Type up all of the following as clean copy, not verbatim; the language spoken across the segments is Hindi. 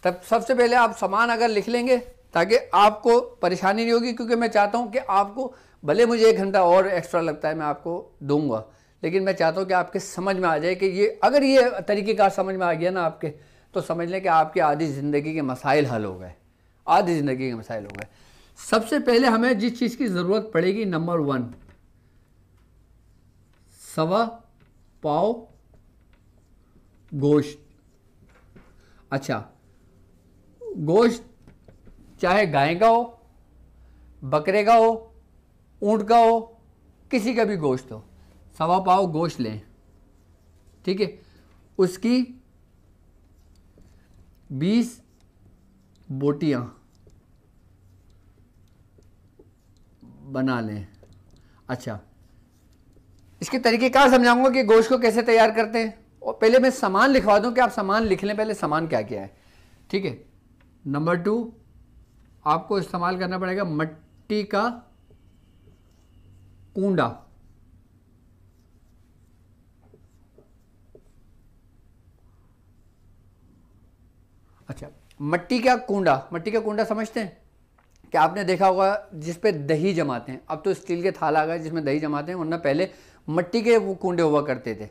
तब सबसे पहले आप सामान अगर लिख लेंगे ताकि आपको परेशानी नहीं होगी, क्योंकि मैं चाहता हूं कि आपको, भले मुझे 1 घंटा और एक्स्ट्रा लगता है मैं आपको दूंगा, लेकिन मैं चाहता हूं कि आपके समझ में आ जाए कि ये, अगर ये तरीक़ेकार समझ में आ गया ना आपके, तो समझ लें कि आपकी आधी ज़िंदगी के मसाइल हल हो गए, आधी ज़िंदगी के मसाइल हो गए। सबसे पहले हमें जिस चीज़ की ज़रूरत पड़ेगी, नंबर 1 सवा पाव गोश्त। अच्छा, गोश्त चाहे गाय का हो, बकरे का हो, ऊंट का हो, किसी का भी गोश्त हो, सवा पाव गोश्त लें, ठीक है। उसकी 20 बोटियां बना लें। अच्छा, इसके तरीक़ेकार समझाऊंगा कि गोश्त को कैसे तैयार करते हैं, और पहले मैं सामान लिखवा दूं कि आप सामान लिख लें पहले, सामान क्या क्या है, ठीक है। नंबर 2, आपको इस्तेमाल करना पड़ेगा मिट्टी का कूंडा। अच्छा, मिट्टी का कूंडा, मिट्टी का कूंडा समझते हैं कि आपने देखा होगा जिस पे दही जमाते हैं, अब तो स्टील के थाल आ गए जिसमें दही जमाते हैं, वरना पहले मिट्टी के वो कूंडे हुआ करते थे,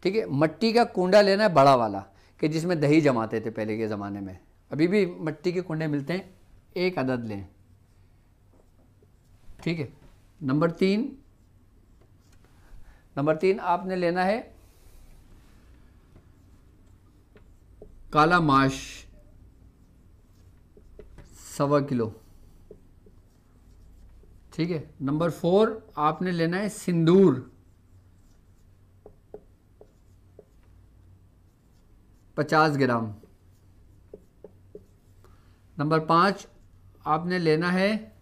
ठीक है। मिट्टी का कूंडा लेना है बड़ा वाला, कि जिसमें दही जमाते थे पहले के ज़माने में, अभी भी मिट्टी के कुंडे मिलते हैं, 1 अदद लें, ठीक है। नंबर 3 आपने लेना है काला माश, 1.25 किलो, ठीक है। नंबर 4 आपने लेना है सिंदूर, 50 ग्राम। नंबर 5 आपने लेना है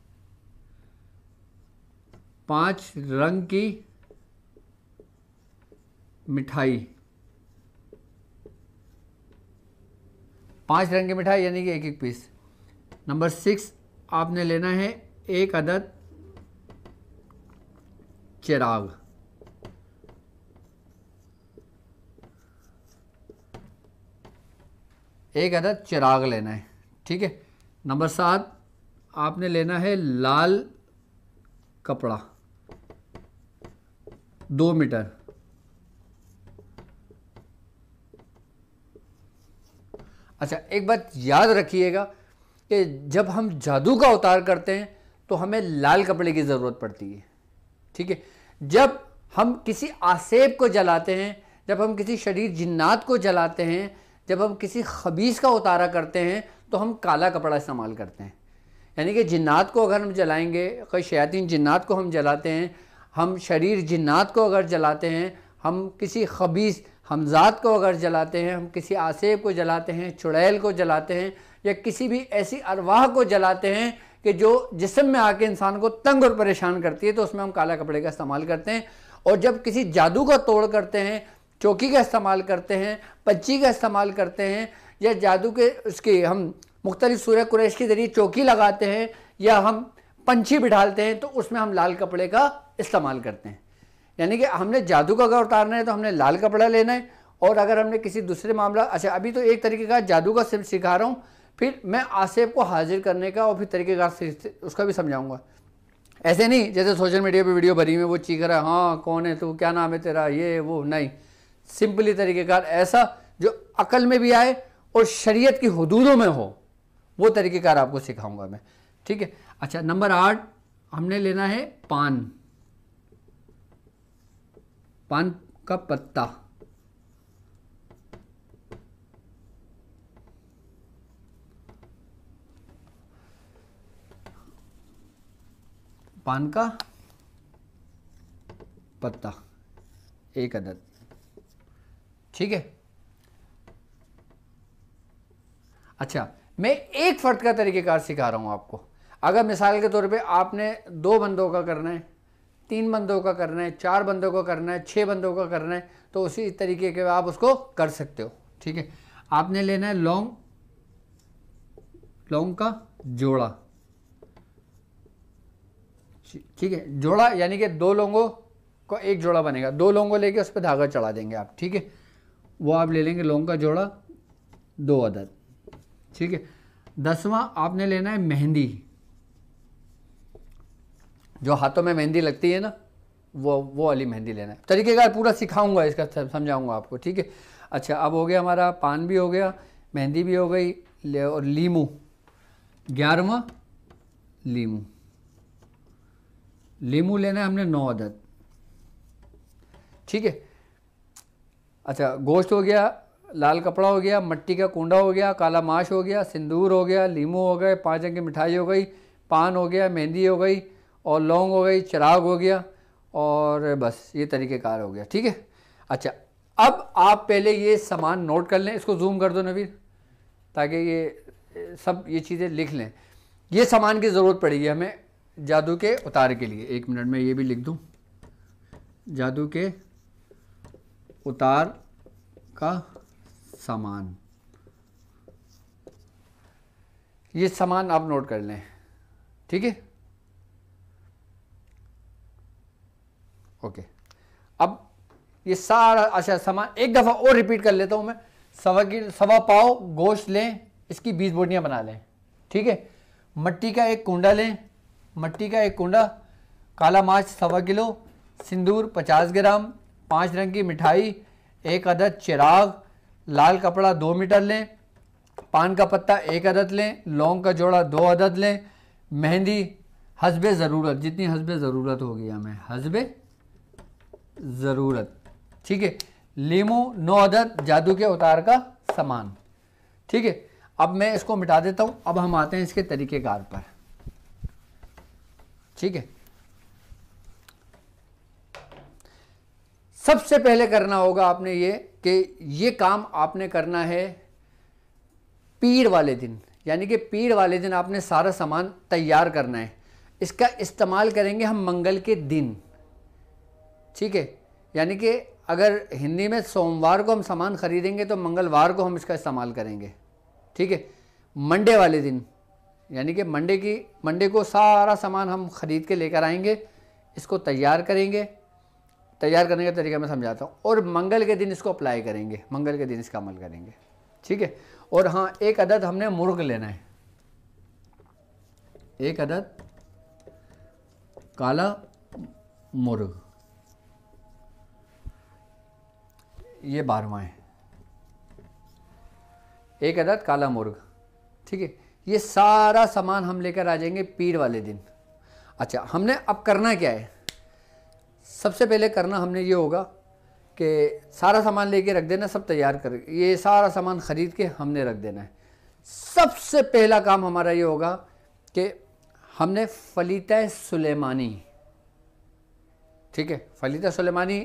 5 रंग की मिठाई, 5 रंग की मिठाई यानी कि 1-1 पीस। नंबर 6 आपने लेना है 1 अदद चिराग, 1 अदद चिराग लेना है, ठीक है। नंबर 7 आपने लेना है लाल कपड़ा, 2 मीटर। अच्छा, एक बात याद रखिएगा कि जब हम जादू का अवतार करते हैं तो हमें लाल कपड़े की ज़रूरत पड़ती है, ठीक है। जब हम किसी आसेब को जलाते हैं, जब हम किसी शरीर जिन्नात को जलाते हैं, जब हम किसी खबीस का उतारा करते हैं, तो हम काला कपड़ा इस्तेमाल करते हैं। यानी कि जिन्नात को अगर हम जलाएंगे, कोई शयातीन जिन्नात को हम जलाते हैं, हम शरीर जिन्नात को अगर जलाते हैं, हम किसी खबीस हमजात को अगर जलाते हैं, हम किसी आसेब को जलाते हैं, चुड़ैल को जलाते हैं, या किसी भी ऐसी अरवाह को जलाते हैं कि जो जिस्म में आके इंसान को तंग और परेशान करती है, तो उसमें हम काला कपड़े का इस्तेमाल करते हैं। और जब किसी जादू का तोड़ करते हैं, चौकी का इस्तेमाल करते हैं, पंची का इस्तेमाल करते हैं, या जादू के उसकी हम मुख्तलिफ सूरह कुरैश के ज़रिए चौकी लगाते हैं, या हम पंछी बिठालते हैं, तो उसमें हम लाल कपड़े का इस्तेमाल करते हैं। यानी कि हमने जादू का अगर उतारना है तो हमने लाल कपड़ा लेना है, और अगर हमने किसी दूसरे मामला, अच्छा अभी तो एक तरीके का जादू का सिर्फ सिखा रहा हूँ, फिर मैं आसेब को हाजिर करने का और फिर तरीक़ेकार से उसका भी समझाऊंगा। ऐसे नहीं जैसे सोशल मीडिया पे वीडियो भरी में वो चीख रहा है, हाँ कौन है तू, क्या नाम है तेरा, ये वो, नहीं, सिंपली तरीक़ेकार ऐसा जो अकल में भी आए और शरीयत की हुदूदों में हो, वो तरीक़ेकार आपको सिखाऊंगा मैं, ठीक है। अच्छा, नंबर 8 हमने लेना है पान का पत्ता, पान का पत्ता 1 अदद, ठीक है। अच्छा, मैं एक फ़र्द का तरीक़ेकार सिखा रहा हूँ आपको। अगर मिसाल के तौर पे आपने 2 बंदों का करना है, 3 बंदों का करना है, 4 बंदों का करना है, 6 बंदों का करना है, तो उसी तरीके के आप उसको कर सकते हो, ठीक है। आपने लेना है लौंग का जोड़ा, ठीक है। जोड़ा यानी कि 2 लौंगों को 1 जोड़ा बनेगा, 2 लौंगों लेके उस पर धागा चढ़ा देंगे आप, ठीक है। वो आप ले लेंगे लौंग का जोड़ा 2 अदद, ठीक है। 10वां आपने लेना है मेहंदी, जो हाथों में मेहंदी लगती है ना, वो वाली मेहंदी लेना है। तरीकेकार पूरा सिखाऊंगा, इसका समझाऊंगा आपको, ठीक है। अच्छा, अब हो गया हमारा, पान भी हो गया, मेहंदी भी हो गई, और लीमू, 11वां लीमू। लीमू लेना है हमने 9 अदद, ठीक है। अच्छा, गोश्त हो गया, लाल कपड़ा हो गया, मट्टी का कूंडा हो गया, काला माश हो गया, सिंदूर हो गया, लीमू हो गए, 5 रंग की मिठाई हो गई, पान हो गया, मेहंदी हो गई, और लौंग हो गई, चिराग हो गया, और बस ये तरीक़ेकार हो गया, ठीक है। अच्छा, अब आप पहले ये सामान नोट कर लें, इसको जूम कर दो नवीर, ताकि ये सब ये चीज़ें लिख लें। ये सामान की ज़रूरत पड़ेगी हमें जादू के उतार के लिए। 1 मिनट में ये भी लिख दूँ, जादू के उतार का सामान, ये सामान आप नोट कर लें, ठीक है। ओके, अब ये सारा अच्छा सामान एक दफ़ा और रिपीट कर लेता हूँ मैं। 1.25 पाव गोश्त लें, इसकी 20 बोटियाँ बना लें, ठीक है। मट्टी का एक कुंडा लें, मट्टी का एक कुंडा, काला मार्च 1.25 किलो, सिंदूर 50 ग्राम, 5 रंग की मिठाई, 1 अदद चिराग, लाल कपड़ा 2 मीटर लें, पान का पत्ता 1 अदद लें, लौंग का जोड़ा 2 अदद लें, मेहंदी हस्बे ज़रूरत, जितनी हस्बे ज़रूरत होगी हमें, हस्बे ज़रूरत, ठीक है। लीमू 9 अदद, जादू के उतार का सामान, ठीक है। अब मैं इसको मिटा देता हूँ, अब हम आते हैं इसके तरीक़ेकार पर, ठीक है। सबसे पहले करना होगा आपने ये कि ये काम आपने करना है पीर वाले दिन, यानी कि पीर वाले दिन आपने सारा सामान तैयार करना है। इसका इस्तेमाल करेंगे हम मंगल के दिन, ठीक है। यानी कि अगर हिंदी में सोमवार को हम सामान खरीदेंगे तो मंगलवार को हम इसका इस्तेमाल करेंगे, ठीक है। मंडे वाले दिन, यानी कि मंडे को सारा सामान हम ख़रीद के लेकर आएंगे, इसको तैयार करेंगे। तैयार करने का तरीका मैं समझाता हूँ, और मंगल के दिन इसको अप्लाई करेंगे, मंगल के दिन इसका अमल करेंगे, ठीक है। और हाँ, 1 अदद हमने मुर्ग लेना है, 1 अदद काला मुर्ग, ये 12वां है, 1 अदद काला मुर्ग, ठीक है। ये सारा सामान हम लेकर आ जाएंगे पीर वाले दिन। अच्छा, हमने अब करना क्या है, सबसे पहले करना हमने ये होगा कि सारा सामान लेके रख देना, सब तैयार कर, ये सारा सामान ख़रीद के हमने रख देना है। सबसे पहला काम हमारा ये होगा कि हमने फलीता सुलेमानी, ठीक है। फलीता सुलेमानी,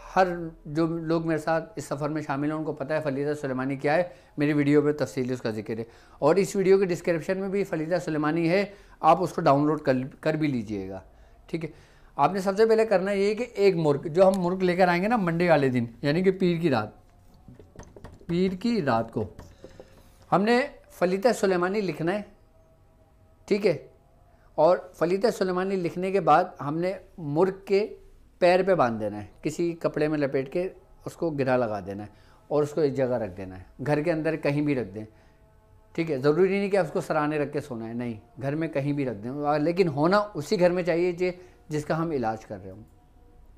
हर जो लोग मेरे साथ इस सफ़र में शामिल हैं उनको पता है फलीता सुलेमानी क्या है, मेरी वीडियो पे तफसीली उसका जिक्र है, और इस वीडियो के डिस्क्रिप्शन में भी फलीता सुलेमानी है, आप उसको डाउनलोड कर भी लीजिएगा, ठीक है। आपने सबसे पहले करना ये है कि एक मुर्ग, जो हम मुर्ग लेकर आएंगे ना मंडे वाले दिन, यानी कि पीर की रात को हमने फलीता सुलेमानी लिखना है, ठीक है। और फलीता सुलेमानी लिखने के बाद हमने मुर्ग के पैर पे बांध देना है, किसी कपड़े में लपेट के उसको गिरा लगा देना है, और उसको एक जगह रख देना है, घर के अंदर कहीं भी रख दें, ठीक है। ज़रूरी नहीं कि उसको सराहने रख के सोना है, नहीं, घर में कहीं भी रख दें, लेकिन होना उसी घर में चाहिए जिसका हम इलाज कर रहे हो,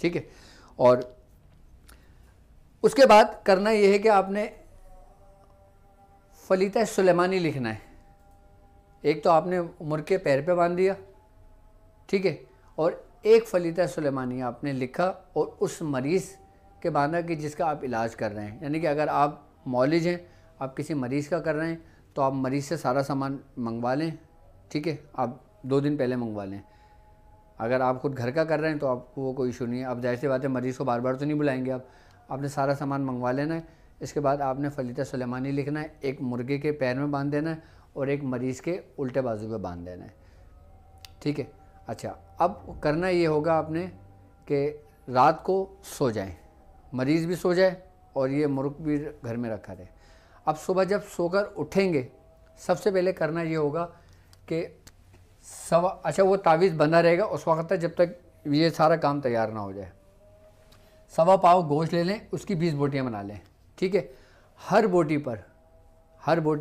ठीक है। और उसके बाद करना यह है कि आपने फलीता सुलेमानी लिखना है। एक तो आपने मुर्ग के पैर पे बांध दिया, ठीक है, और एक फलीता सुलेमानी आपने लिखा और उस मरीज़ के बांधा कि जिसका आप इलाज कर रहे हैं। यानी कि अगर आप मौलिज हैं, आप किसी मरीज़ का कर रहे हैं, तो आप मरीज़ से सारा सामान मंगवा लें, ठीक है। आप 2 दिन पहले मंगवा लें। अगर आप खुद घर का कर रहे हैं तो आपको वो कोई इशू नहीं है। अब जाहिर सी बात है, मरीज़ को बार बार तो नहीं बुलाएंगे आपने सारा सामान मंगवा लेना है। इसके बाद आपने फलीता सुलेमानी लिखना है, एक मुर्गे के पैर में बांध देना है और एक मरीज़ के उल्टे बाजू पे बांध देना है, ठीक है। अच्छा, अब करना ये होगा आपने कि रात को सो जाए, मरीज़ भी सो जाए और ये मुर्ग भी घर में रखा रहे। अब सुबह जब सोकर उठेंगे, सबसे पहले करना ये होगा कि अच्छा वो तावीज़ बंधा रहेगा उस वक्त तक जब तक ये सारा काम तैयार ना हो जाए। 1.25 पाव गोश्त ले लें, उसकी 20 बोटियाँ बना लें, ठीक है। हर बोटी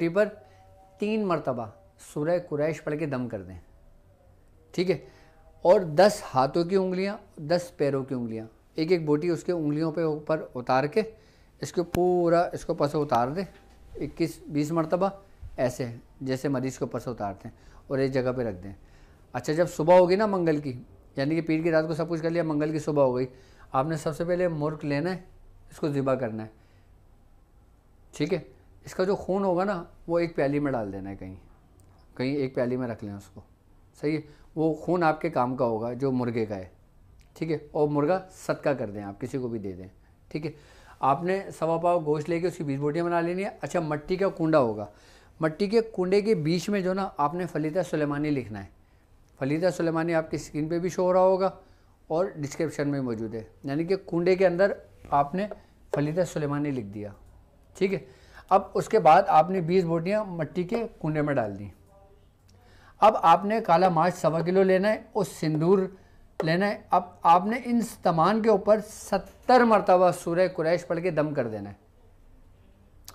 पर 3 मरतबा सूरह कुरैश पढ़ के दम कर दें, ठीक है। और 10 हाथों की उंगलियां, 10 पैरों की उंगलियां, एक एक बोटी उसके उंगलियों पे ऊपर उतार के इसको पूरा इसको ऊपर से उतार दें 21-20 मरतबा, ऐसे जैसे मरीज़ के ऊपर से उतारते हैं, और एक जगह पे रख दें। अच्छा, जब सुबह होगी ना मंगल की, यानी कि पीर की रात को सब कुछ कर लिया, मंगल की सुबह हो गई, आपने सबसे पहले मुर्ग लेना है, इसको ज़िबा करना है, ठीक है। इसका जो खून होगा ना वो एक प्याली में डाल देना है, कहीं कहीं एक प्याली में रख लें उसको, सही है। वो खून आपके काम का होगा जो मुर्गे का है, ठीक है। और मुर्गा सदका कर दें, आप किसी को भी दे दें, ठीक है। आपने 1.25 पाव गोश्त लेके उसकी 20 बोटियाँ बना लेनी है। अच्छा, मट्टी का कुंडा होगा, मट्टी के कुंडे के बीच में जो ना आपने फलीता सुलेमानी लिखना है। फलीता सुलेमानी आपकी स्क्रीन पे भी शो हो रहा होगा और डिस्क्रिप्शन में मौजूद है, यानी कि कुंडे के अंदर आपने फलीता सुलेमानी लिख दिया, ठीक है। अब उसके बाद आपने 20 बोटियाँ मट्टी के कुंडे में डाल दी। अब आपने काला मार्च 1.25 किलो लेना है और सिंदूर लेना है। अब आपने इन तमाम के ऊपर 70 मरतबा सूरह कुरैश पढ़ के दम कर देना है।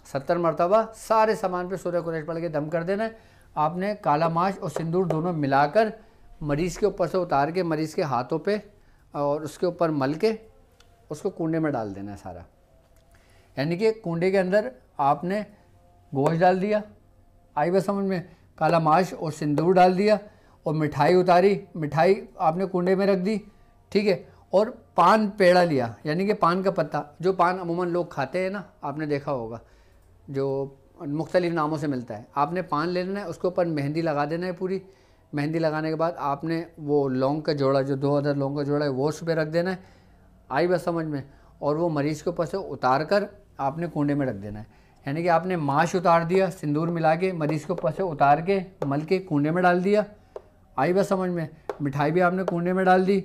70 मरतबा सारे सामान पे सूरह कुरैश पढ़ के दम कर देना है। आपने काला मार्च और सिंदूर दोनों मिलाकर मरीज़ के ऊपर से उतार के मरीज़ के हाथों पे और उसके ऊपर मल के उसको कुंडे में डाल देना है सारा, यानी कि कुंडे के अंदर आपने गोश्त डाल दिया, आई बस समझ में, काला मार्च और सिंदूर डाल दिया और मिठाई उतारी, मिठाई आपने कुंडे में रख दी, ठीक है। और पान पेड़ा लिया, यानी कि पान का पत्ता, जो पान अमूमन लोग खाते हैं ना, आपने देखा होगा जो मुख्तलिफ़ नामों से मिलता है। आपने पान ले लेना है, उसके ऊपर मेहंदी लगा देना है पूरी। मेहंदी लगाने के बाद आपने वो लौंग का जोड़ा, जो 2 अदर लौंग का जोड़ा है, वो उस पर रख देना है, आई बस समझ में। और वो मरीज़ के ऊपर से उतार कर आपने कुंडे में रख देना है, यानी कि आपने माश उतार दिया, सिंदूर मिला के मरीज़ के ऊपर से उतार के मल के कुंडे में डाल दिया, आई बस समझ में। मिठाई भी आपने कुंडे में डाल दी,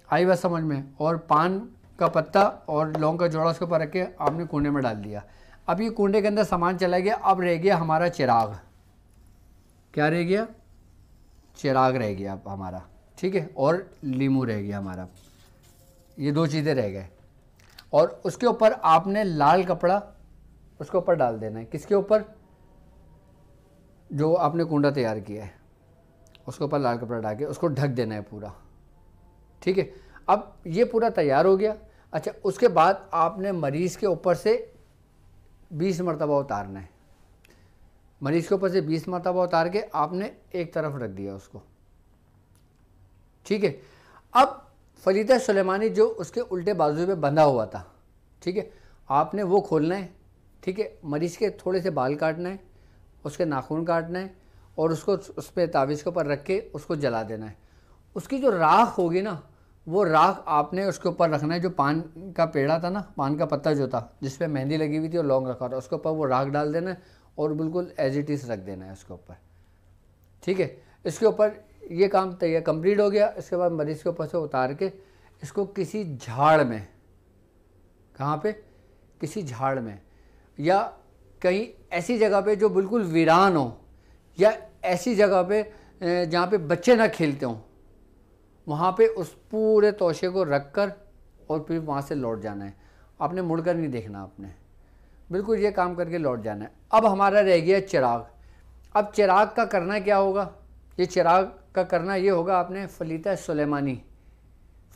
आई बस समझ में। और पान का पत्ता और लौंग का जोड़ा उसके ऊपर रख के आपने कुंडे में डाल दिया। अब ये कुंडे के अंदर सामान चला गया। अब रह गया हमारा चिराग। क्या रह गया? चिराग रह गया अब हमारा, ठीक है। और लीमू रह गया हमारा, ये 2 चीज़ें रह गए। और उसके ऊपर आपने लाल कपड़ा उसके ऊपर डाल देना है। किसके ऊपर? जो आपने कुंडा तैयार किया है उसके ऊपर लाल कपड़ा डाल के उसको ढक देना है पूरा, ठीक है। अब ये पूरा तैयार हो गया। अच्छा, उसके बाद आपने मरीज़ के ऊपर से 20 मरतबा उतारना है। मरीज़ के ऊपर से 20 मरतबा उतार के आपने एक तरफ रख दिया उसको, ठीक है। अब फलीता सुलेमानी जो उसके उल्टे बाजू पे बंधा हुआ था, ठीक है, आपने वो खोलना है, ठीक है। मरीज़ के थोड़े से बाल काटना है, उसके नाखून काटना है और उसको उस पर तावीज़ के ऊपर रख के उसको जला देना है। उसकी जो राख होगी ना, वो राख आपने उसके ऊपर रखना है। जो पान का पेड़ा था ना, पान का पत्ता जो था जिस पे मेहंदी लगी हुई थी और लौंग रखा था, उसके ऊपर वो राख डाल देना है और बिल्कुल एज इट इज़ रख देना है उसके ऊपर, ठीक है। इसके ऊपर ये काम तैयार कंप्लीट हो गया। इसके बाद मरीज़ के ऊपर से उतार के इसको किसी झाड़ में, कहाँ पे? किसी झाड़ में या कहीं ऐसी जगह पे जो बिल्कुल वीरान हो, या ऐसी जगह पे जहाँ पे बच्चे ना खेलते हों, वहाँ पे उस पूरे तोशे को रख कर और फिर वहाँ से लौट जाना है। आपने मुड़कर नहीं देखना, आपने बिल्कुल ये काम करके लौट जाना है। अब हमारा रह गया चिराग। अब चिराग का करना क्या होगा? ये चिराग का करना ये होगा, आपने फलीता सुलेमानी,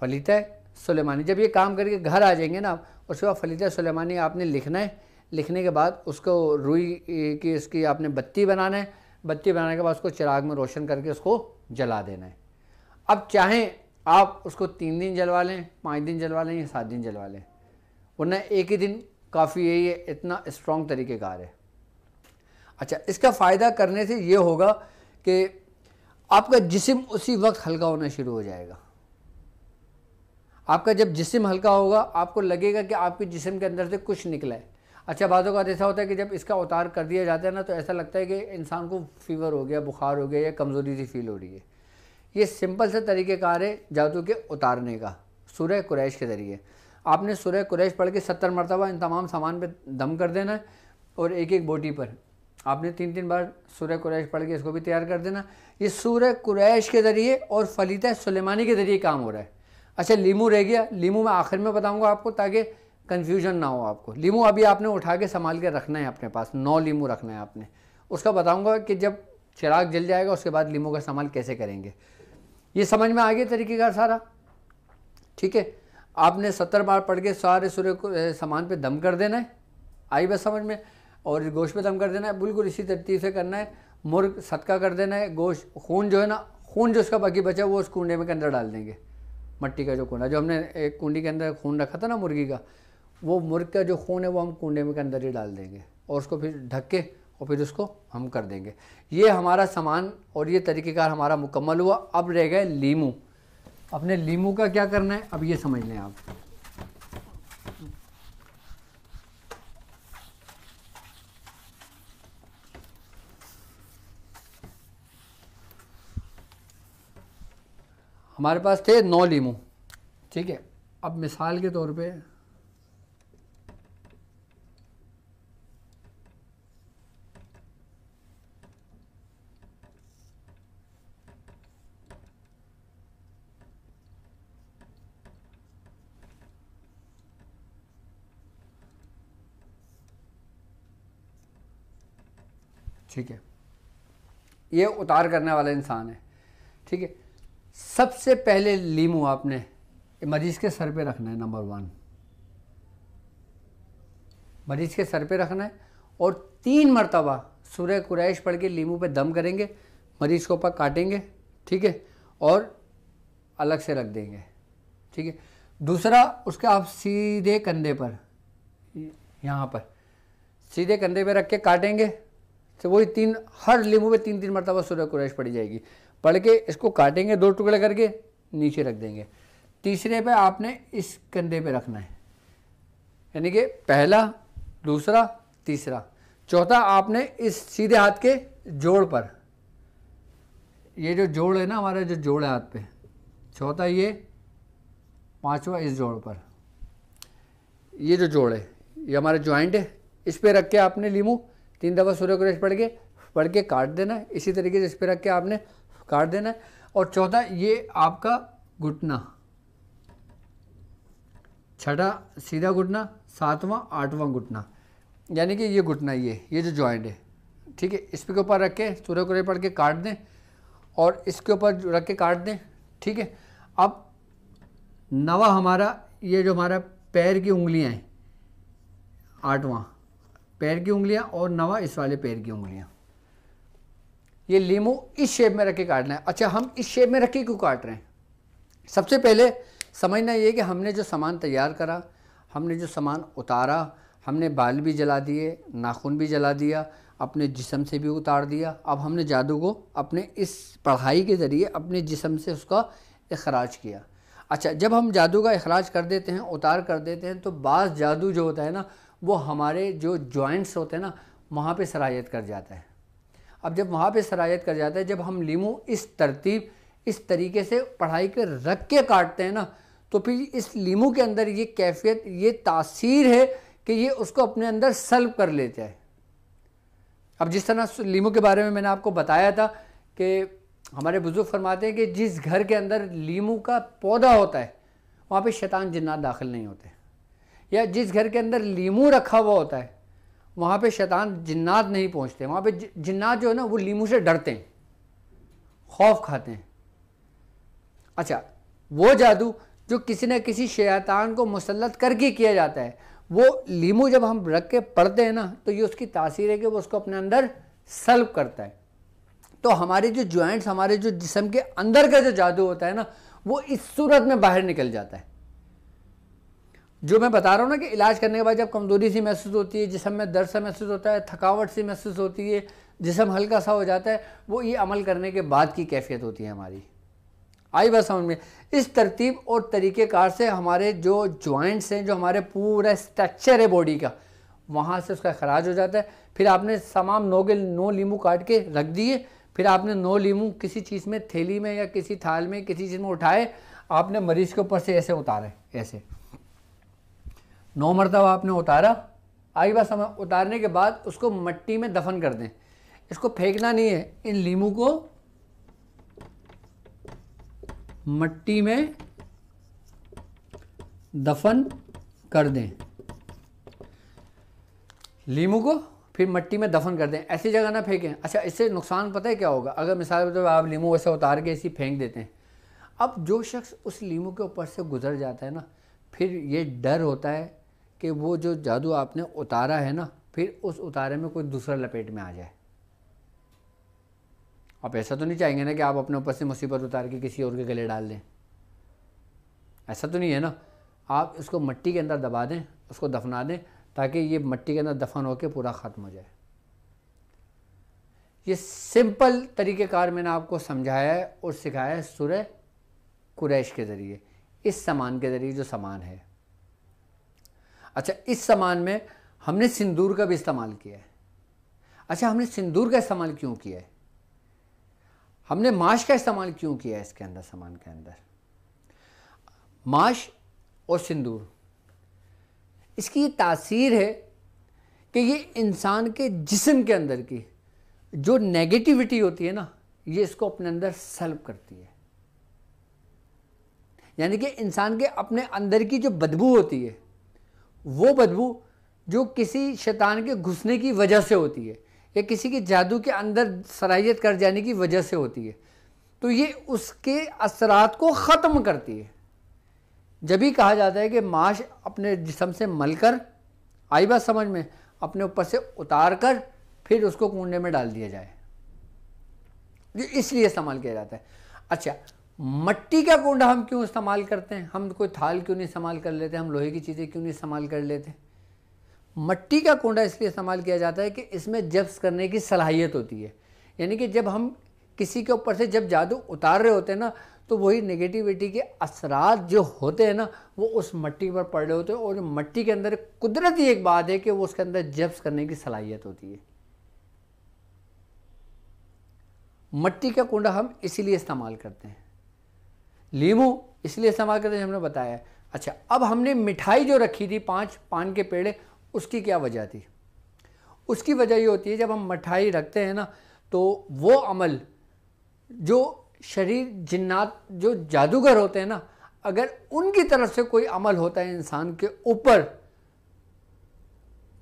फलीता सुलेमानी जब ये काम करके घर आ जाएंगे ना, उसके बाद फलीता सुलेमानी आपने लिखना है। लिखने के बाद उसको रुई की इसकी आपने बत्ती बनाना है। बत्ती बनाने के बाद उसको चिराग में रोशन करके उसको जला देना है। अब चाहें आप उसको 3 दिन जलवा लें, 5 दिन जलवा लें या 7 दिन जलवा लें, वरना एक ही दिन काफ़ी है। ये इतना स्ट्रॉन्ग तरीक़ेकार है। अच्छा, इसका फ़ायदा करने से ये होगा कि आपका जिस्म उसी वक्त हल्का होना शुरू हो जाएगा। आपका जब जिस्म हल्का होगा, आपको लगेगा कि आपके जिस्म के अंदर से कुछ निकला है। अच्छा, बातों का ऐसा होता है कि जब इसका उतार कर दिया जाता है ना, तो ऐसा लगता है कि इंसान को फीवर हो गया, बुखार हो गया या कमज़ोरी सी फील हो रही है। ये सिंपल से तरीक़ेकार है जादू के उतारने का, सूरह कुरैश के ज़रिए। आपने सूरह कुरैश पढ़ के 70 मरतबा इन तमाम सामान पे दम कर देना है और एक एक बोटी पर आपने 3-3 बार सूरह कुरैश पढ़ के इसको भी तैयार कर देना। ये सूरह कुरैश के ज़रिए और फलीता सुलेमानी के ज़रिए काम हो रहा है। अच्छा, लीमू रह गया। लीमू मैं आखिर में बताऊँगा आपको, ताकि कन्फ्यूजन ना हो आपको। लीमू अभी आपने उठा के संभाल के रखना है अपने पास, 9 लीमू रखना है आपने। उसका बताऊंगा कि जब चिराग जल जाएगा उसके बाद लींबू का इस्तेमाल कैसे करेंगे। ये समझ में आ गया तरीक़ेकार सारा, ठीक है। आपने 70 बार पढ़ के सारे सूर्य को सामान पे दम कर देना है, आई बस समझ में, और इस गोश्त पे दम कर देना है, बिल्कुल इसी तरतीब से करना है। मुर्ग सदका कर देना है, गोश्त खून जो है ना, खून जो उसका बाकी बचा वो उस कूंडे में के अंदर डाल देंगे, मट्टी का जो कूंडा, जो हमने एक कुंडी के अंदर खून रखा था ना मुर्गी का, वो मुर्ग का जो खून है वो हम कूंडे में के अंदर ही डाल देंगे और उसको फिर ढक के और फिर उसको हम कर देंगे। ये हमारा सामान और ये तरीक़ेकार हमारा मुकम्मल हुआ। अब रह गए लीमू। अपने लीमू का क्या करना है अब ये समझ लें आप। हमारे पास थे 9 लीमू, ठीक है। अब मिसाल के तौर पे ठीक है, ये उतार करने वाला इंसान है, ठीक है। सबसे पहले लीमू आपने मरीज़ के सर पे रखना है, नंबर 1 मरीज़ के सर पे रखना है और 3 मरतबा सूरह कुरैश पढ़ के लीमू पे दम करेंगे, मरीज़ के ऊपर काटेंगे, ठीक है, और अलग से रख देंगे, ठीक है। दूसरा, उसके आप सीधे कंधे पर, यहाँ पर सीधे कंधे पे रख के काटेंगे, तो वही 3 हर लीमू पे 3-3 मरतबा सूरह कुरैश पढ़ी जाएगी, पढ़ के इसको काटेंगे 2 टुकड़े करके नीचे रख देंगे। तीसरे पे आपने इस कंधे पे रखना है, यानी कि पहला, दूसरा, तीसरा। चौथा आपने इस सीधे हाथ के जोड़ पर, ये जो जोड़ है ना हमारा, जो जोड़ है हाथ पे, चौथा ये, पांचवा इस जोड़ पर, ये जो जोड़ है ये हमारा जॉइंट है, इस पे रख के आपने लीमू 3 दफ़ा सूरह कुरैश पढ़ के काट देना है। इसी तरीके से इस पे रख के आपने काट देना है। और चौथा ये आपका घुटना, छठा सीधा घुटना, 7वां 8वां घुटना, यानी कि ये घुटना, ये जो जॉइंट है, ठीक है। इस पे के ऊपर रख के सूरह कुरैश पढ़ के काट दें और इसके ऊपर रख के काट दें, ठीक है। अब 9वां हमारा, ये जो हमारा पैर की उंगलियां हैं, 8वां पैर की उंगलियां और 9वां इस वाले पैर की उंगलियां, ये लीमू इस शेप में रख के काटना है। अच्छा, हम इस शेप में रख के क्यों काट रहे हैं? सबसे पहले समझना ये कि हमने जो सामान तैयार करा, हमने जो सामान उतारा, हमने बाल भी जला दिए, नाखून भी जला दिया, अपने जिस्म से भी उतार दिया। अब हमने जादू को अपने इस पढ़ाई के ज़रिए अपने जिस्म से उसका इखराज किया। अच्छा, जब हम जादू का इखराज कर देते हैं, उतार कर देते हैं, तो बाज़ जादू जो होता है ना, वो हमारे जो जॉइंट्स होते हैं ना, वहाँ पे सरायत कर जाता है। अब जब वहाँ पे सरायत कर जाता है, जब हम लीमू इस तरतीब, इस तरीके से पढ़ाई के रख के काटते हैं ना, तो फिर इस लीमू के अंदर ये कैफियत, ये तासीर है कि ये उसको अपने अंदर सल्ब कर लेता है। अब जिस तरह लीमू के बारे में मैंने आपको बताया था कि हमारे बुजुर्ग फरमाते हैं कि जिस घर के अंदर लीमू का पौधा होता है वहाँ पे शैतान जिन्नात दाखिल नहीं होते, या जिस घर के अंदर लीमू रखा हुआ होता है वहाँ पे शैतान जिन्नात नहीं पहुँचते। वहाँ पे जिन्नात जो है ना वो लीमू से डरते हैं, खौफ खाते हैं। अच्छा, वो जादू जो किसी न किसी शैतान को मुसल्लत करके किया जाता है, वो लीमू जब हम रख के पढ़ते हैं ना, तो ये उसकी तासीर है कि वो उसको अपने अंदर सल्ब करता है। तो हमारे जो जॉइंट्स, हमारे जो जिस्म के अंदर का जो जादू होता है ना, वो इस सूरत में बाहर निकल जाता है। जो मैं बता रहा हूँ ना कि इलाज करने के बाद जब कमज़ोरी सी महसूस होती है, जिस्म में दर्द सा महसूस होता है, थकावट सी महसूस होती है, जिस्म हल्का सा हो जाता है, वो ये अमल करने के बाद की कैफियत होती है हमारी। आई बात समझ में? इस तरतीब और तरीक़ेकार से हमारे जो जॉइंट्स हैं, जो हमारे पूरा स्ट्रक्चर है बॉडी का, वहाँ से उसका खराज हो जाता है। फिर आपने तमाम 9 लीमू काट के रख दिए, फिर आपने 9 लीमू किसी चीज़ में, थैली में या किसी थाल में, किसी चीज़ में उठाए, आपने मरीज़ के ऊपर से ऐसे उतारे, ऐसे 9 मरतबा आपने उतारा। आई बात समझ? उतारने के बाद उसको मिट्टी में दफन कर दें। इसको फेंकना नहीं है, इन लीमू को मिट्टी में दफन कर दें। लीमू को फिर मिट्टी में दफन कर दें, ऐसी जगह ना फेंकें। अच्छा, इससे नुकसान पता है क्या होगा? अगर मिसाल के तौर पर आप लीमू ऐसे उतार के ऐसी फेंक देते हैं, अब जो शख्स उस लीमू के ऊपर से गुजर जाता है ना, फिर ये डर होता है कि वो जो जादू आपने उतारा है ना, फिर उस उतारे में कोई दूसरा लपेट में आ जाए। आप ऐसा तो नहीं चाहेंगे ना कि आप अपने ऊपर से मुसीबत उतार के किसी और के गले डाल दें, ऐसा तो नहीं है ना। आप इसको मिट्टी के अंदर दबा दें, उसको दफना दें, ताकि ये मिट्टी के अंदर दफन होकर पूरा ख़त्म हो जाए। ये सिंपल तरीक़ेकार मैंने आपको समझाया है और सिखाया है सूरह कुरैश के ज़रिए, इस सामान के ज़रिए जो सामान है। अच्छा, इस सामान में हमने सिंदूर का भी इस्तेमाल किया है। अच्छा, हमने सिंदूर का इस्तेमाल क्यों किया है? हमने माश का इस्तेमाल क्यों किया है इसके अंदर, सामान के अंदर? माश और सिंदूर, इसकी ये तासीर है कि ये इंसान के जिस्म के अंदर की जो नेगेटिविटी होती है ना, ये इसको अपने अंदर सल्ब करती है। यानी कि इंसान के अपने अंदर की जो बदबू होती है, वो बदबू जो किसी शैतान के घुसने की वजह से होती है या किसी के जादू के अंदर सराहियत कर जाने की वजह से होती है, तो ये उसके असरात को ख़त्म करती है। जब भी कहा जाता है कि माश अपने जिस्म से मलकर, आई बात समझ में, अपने ऊपर से उतार कर फिर उसको कूंडे में डाल दिया जाए, इसलिए इस्तेमाल किया जाता है। अच्छा, मिट्टी का कूंडा हम क्यों इस्तेमाल करते हैं? हम कोई थाल क्यों नहीं इस्तेमाल कर लेते? हम लोहे की चीज़ें क्यों नहीं इस्तेमाल कर लेते? मिट्टी का कूंडा इसलिए इस्तेमाल किया जाता है कि इसमें जब्स करने की सलाहियत होती है। यानी कि जब हम किसी के ऊपर से जब जादू उतार रहे होते हैं ना, तो वही नेगेटिविटी के असरात जो होते हैं ना, वो उस मिट्टी पर पड़ रहे होते हैं। और मिट्टी के अंदर कुदरती एक बात है कि वो उसके अंदर जब्स करने की सलाहियत होती है। मिट्टी का कूंडा हम इसीलिए इस्तेमाल करते हैं, लीमू इसलिए इस्तेमाल करते हैं, हमने बताया। अच्छा, अब हमने मिठाई जो रखी थी 5 पान के पेड़े, उसकी क्या वजह थी? उसकी वजह ये होती है, जब हम मिठाई रखते हैं ना, तो वो अमल जो शरीर जिन्नात जो जादूगर होते हैं ना, अगर उनकी तरफ से कोई अमल होता है इंसान के ऊपर,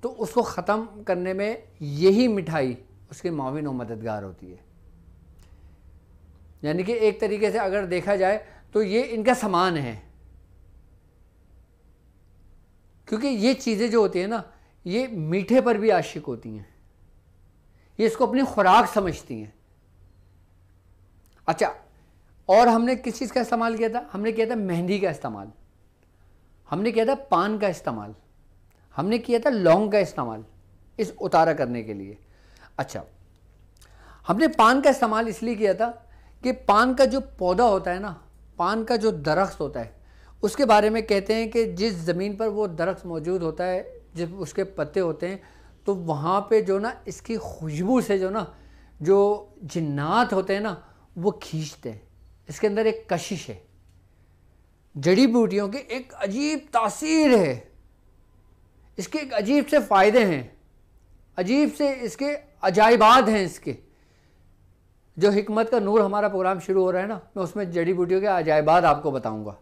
तो उसको ख़त्म करने में यही मिठाई उसके माविन और मददगार होती है। यानी कि एक तरीके से अगर देखा जाए तो ये इनका सामान है, क्योंकि ये चीज़ें जो होती हैं ना, ये मीठे पर भी आशिक होती हैं, ये इसको अपनी खुराक समझती हैं। अच्छा, और हमने किस चीज़ का इस्तेमाल किया था? हमने किया था मेहंदी का इस्तेमाल, हमने किया था पान का इस्तेमाल, हमने किया था लौंग का इस्तेमाल इस उतारा करने के लिए। अच्छा, हमने पान का इस्तेमाल इसलिए किया था कि पान का जो पौधा होता है ना, पान का जो दरख्त होता है, उसके बारे में कहते हैं कि जिस ज़मीन पर वो दरख्त मौजूद होता है, जब उसके पत्ते होते हैं, तो वहाँ पे जो ना इसकी खुशबू से जो ना जो जिन्नात होते हैं ना, वो खींचते हैं। इसके अंदर एक कशिश है, जड़ी बूटियों की एक अजीब तासीर है, इसके एक अजीब से फ़ायदे हैं, अजीब से इसके अजाइबात हैं। इसके जो हिकमत का नूर हमारा प्रोग्राम शुरू हो रहा है ना, मैं उसमें जड़ी बूटियों के अजाइबात आपको बताऊंगा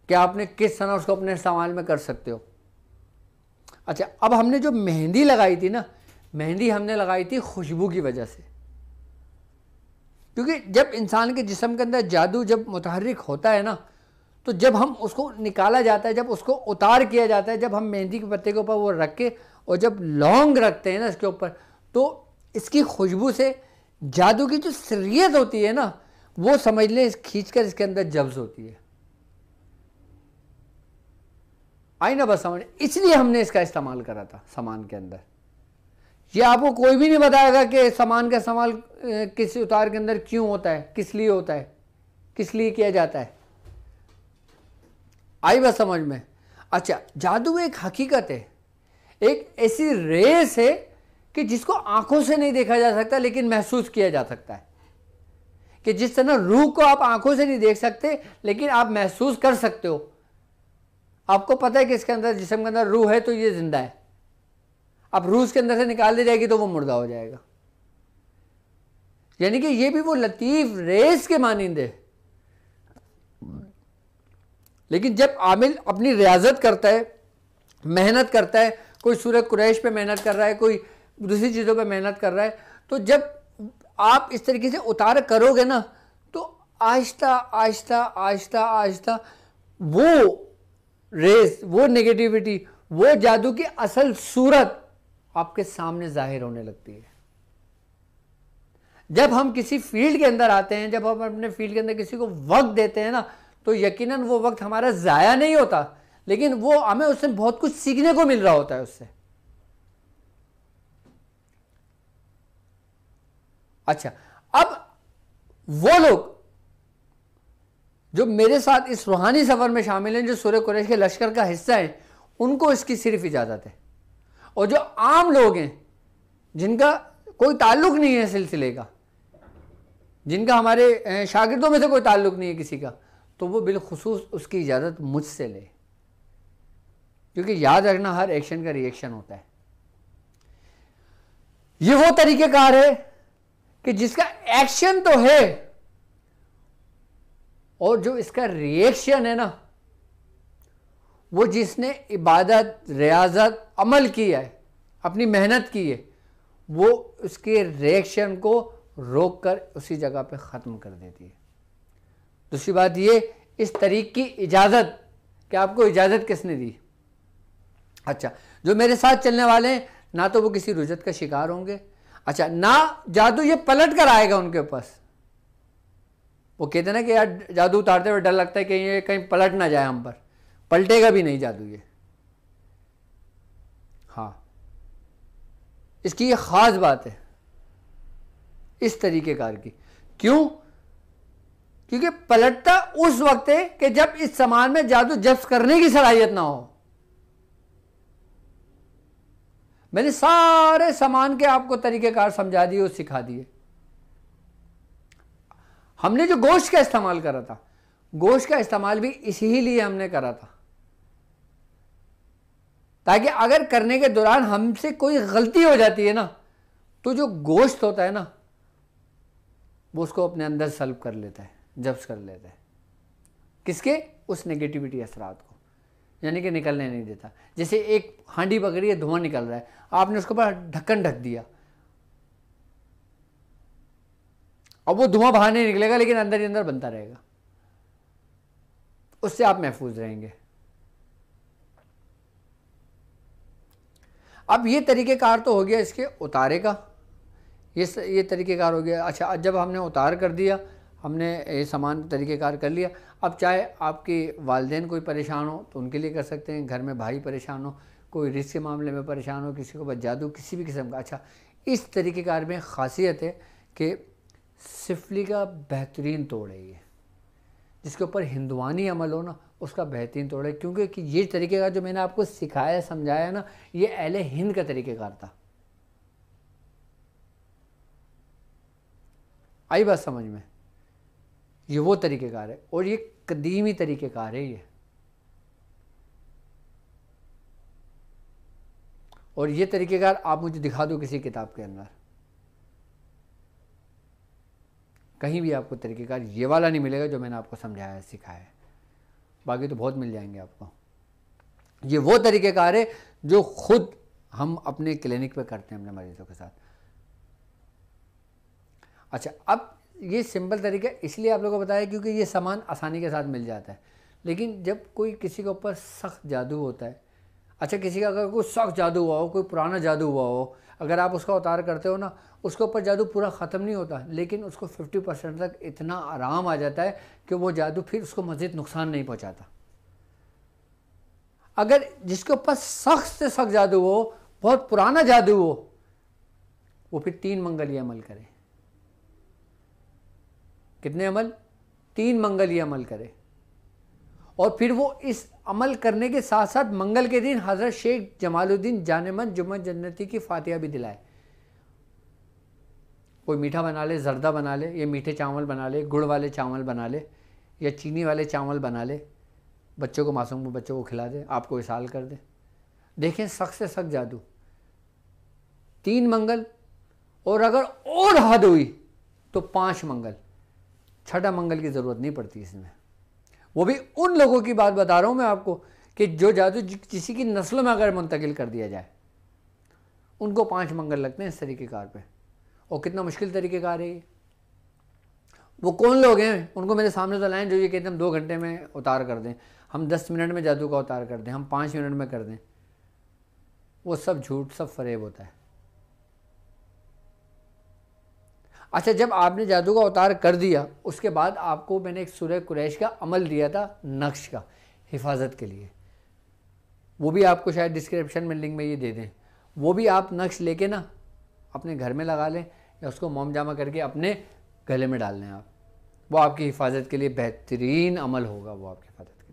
कि आपने किस तरह उसको अपने इस्तेमाल में कर सकते हो। अच्छा, अब हमने जो मेहंदी लगाई थी ना, मेहंदी हमने लगाई थी खुशबू की वजह से, क्योंकि जब इंसान के जिस्म के अंदर जादू जब मुतहर्रिक होता है ना, तो जब हम उसको निकाला जाता है, जब उसको उतार किया जाता है, जब हम मेहंदी के पत्ते के ऊपर वो रख के और जब लौंग रखते हैं ना इसके ऊपर, तो इसकी खुशबू से जादू की जो सिर्रियत होती है ना, वो समझ लें खींच कर इसके अंदर जब्स होती है। आई ना बस समझ? इसलिए हमने इसका इस्तेमाल करा था सामान के अंदर। ये आपको कोई भी नहीं बताएगा कि सामान का इस्तेमाल किसी उतार के अंदर क्यों होता है, किस लिए होता है, किस लिए किया जाता है। आई बस समझ में? अच्छा, जादू एक हकीकत है, एक ऐसी रेस है कि जिसको आंखों से नहीं देखा जा सकता लेकिन महसूस किया जा सकता है। कि जिस तरह रूह को आप आंखों से नहीं देख सकते लेकिन आप महसूस कर सकते हो। आपको पता है कि इसके अंदर, जिस्म के अंदर रूह है तो ये जिंदा है। अब रूह के अंदर से निकाल दी जाएगी तो वो मुर्दा हो जाएगा। यानी कि ये भी वो लतीफ रेस के मानिंद है। लेकिन जब आमिल अपनी रियाजत करता है, मेहनत करता है, कोई सूरह कुरैश पे मेहनत कर रहा है, कोई दूसरी चीज़ों पे मेहनत कर रहा है। तो जब आप इस तरीके से उतार करोगे ना, तो आहिस्ता आहिस्ता आहिस्ता आहिस्ता वो रेस, वो नेगेटिविटी, वो जादू की असल सूरत आपके सामने जाहिर होने लगती है। जब हम किसी फील्ड के अंदर आते हैं, जब हम अपने फील्ड के अंदर किसी को वक्त देते हैं ना, तो यकीनन वो वक्त हमारा ज़ाया नहीं होता, लेकिन वो हमें उससे बहुत कुछ सीखने को मिल रहा होता है उससे। अच्छा, अब वो लोग जो मेरे साथ इस रूहानी सफ़र में शामिल हैं, जो सूरह कुरैश के लश्कर का हिस्सा है, उनको इसकी सिर्फ इजाज़त है। और जो आम लोग हैं, जिनका कोई ताल्लुक़ नहीं है सिलसिले का, जिनका हमारे शागिर्दों में से कोई ताल्लुक़ नहीं है किसी का, तो वो बिलखुसूस उसकी इजाज़त मुझसे ले, क्योंकि याद रखना हर एक्शन का रिएक्शन होता है। ये वो तरीक़ेकार है कि जिसका एक्शन तो है और जो इसका रिएक्शन है ना, वो जिसने इबादत, रियाजत, अमल किया है, अपनी मेहनत की है, वो उसके रिएक्शन को रोक कर उसी जगह पे ख़त्म कर देती है। दूसरी बात ये, इस तरीक़ की इजाज़त, कि आपको इजाज़त किसने दी? अच्छा, जो मेरे साथ चलने वाले हैं, ना तो वो किसी रुजत का शिकार होंगे, अच्छा, ना जादू ये पलट कर आएगा उनके पास। वो कहते हैं ना कि यार जादू उतारते हुए डर लगता है कि ये कहीं पलट ना जाए हम पर, पलटेगा भी नहीं जादू ये। हाँ, इसकी ये ख़ास बात है इस तरीक़ेकार की। क्यों? क्योंकि पलटता उस वक्त है कि जब इस सामान में जादू जब्त करने की सलाहियत ना हो। मैंने सारे सामान के आपको तरीक़ेकार समझा दिए और सिखा दिए। हमने जो गोश्त का इस्तेमाल करा था, गोश्त का इस्तेमाल भी इसीलिए हमने करा था, ताकि अगर करने के दौरान हमसे कोई गलती हो जाती है ना, तो जो गोश्त होता है ना, वो उसको अपने अंदर सल्ब कर लेता है, जब्त कर लेता है। किसके? उस नेगेटिविटी असरात को, यानी कि निकलने नहीं देता। जैसे एक हांडी पकड़ी है, धुआं निकल रहा है, आपने उसके ऊपर ढक्कन ढक दिया, अब वो धुआं बाहर नहीं निकलेगा, लेकिन अंदर ही अंदर बनता रहेगा, उससे आप महफूज रहेंगे। अब ये तरीक़ेकार तो हो गया इसके उतारे का, ये तरीक़ेकार हो गया। अच्छा, जब हमने उतार कर दिया, हमने ये सामान तरीक़ेकार कर लिया, अब चाहे आपके वालिदैन कोई परेशान हो तो उनके लिए कर सकते हैं, घर में भाई परेशान हो, कोई रिस्क के मामले में परेशान हो, किसी को बस जादू, किसी भी किस्म का। अच्छा, इस तरीक़ेकार में ख़ासियत है कि सिफली का बेहतरीन तोड़ है ये, जिसके ऊपर हिंदुआनी अमल हो ना, उसका बेहतरीन तोड़ है। क्योंकि कि ये तरीक़ेकार जो मैंने आपको सिखाया, समझाया ना, ये अहले हिंद का तरीक़ेकार था। आई बात समझ में? ये वो तरीक़ेकार है और ये कदीमी तरीक़ेकार है ये, और ये तरीक़ेकार आप मुझे दिखा दो किसी किताब के अंदर, कहीं भी आपको तरीक़ेकार ये वाला नहीं मिलेगा जो मैंने आपको समझाया है, सिखाया है। बाकी तो बहुत मिल जाएंगे आपको। ये वो तरीक़ेकार है जो खुद हम अपने क्लिनिक पे करते हैं अपने मरीज़ों के साथ। अच्छा, अब ये सिंपल तरीका इसलिए आप लोगों को बताया क्योंकि ये सामान आसानी के साथ मिल जाता है। लेकिन जब कोई किसी के ऊपर सख्त जादू होता है, अच्छा, किसी का अगर कोई सख्त जादू हुआ हो, कोई पुराना जादू हुआ हो, अगर आप उसका उतार करते हो ना, उसके ऊपर जादू पूरा ख़त्म नहीं होता, लेकिन उसको 50% तक इतना आराम आ जाता है कि वो जादू फिर उसको मज़ीद नुकसान नहीं पहुंचाता। अगर जिसके ऊपर सख्त से सख्त जादू हो, बहुत पुराना जादू हो, वो फिर 3 मंगलीय अमल करे। कितने अमल? 3 मंगलीय अमल करे। और फिर वो इस अमल करने के साथ साथ मंगल के दिन हज़रत शेख जमालुद्दीन जानेमन जुम्मन जन्नती की फातिहा भी दिलाए। कोई मीठा बना ले, जर्दा बना ले, या मीठे चावल बना ले, गुड़ वाले चावल बना ले, या चीनी वाले चावल बना ले, बच्चों को, मासूम बच्चों को खिला दे, आपको इसाल कर दे। देखें, सख्त से सख्त जादू, 3 मंगल, और अगर और हद हुई तो 5 मंगल, 6ठा मंगल की ज़रूरत नहीं पड़ती इसमें। वो भी उन लोगों की बात बता रहा हूँ मैं आपको कि जो जादू किसी की नस्लों में अगर मुंतकिल कर दिया जाए, उनको 5 मंगल लगते हैं इस तरीक़ेकार पे। और कितना मुश्किल तरीक़ेकार है ये। वो कौन लोग हैं, उनको मेरे सामने तो लाएं जो ये कहते हैं हम 2 घंटे में उतार कर दें, हम 10 मिनट में जादू का उतार कर दें, हम 5 मिनट में कर दें। वो सब झूठ, सब फरेब होता है। अच्छा, जब आपने जादू का अवतार कर दिया, उसके बाद आपको मैंने एक सूरह कुरैश का अमल दिया था, नक्श का, हिफाजत के लिए। वो भी आपको शायद डिस्क्रिप्शन में लिंक में ये दे दें। वो भी आप नक्श लेके ना अपने घर में लगा लें, या उसको मोम जामा करके अपने गले में डाल लें आप। वो आपकी हिफाजत के लिए बेहतरीन अमल होगा, वो आपकी हिफाजत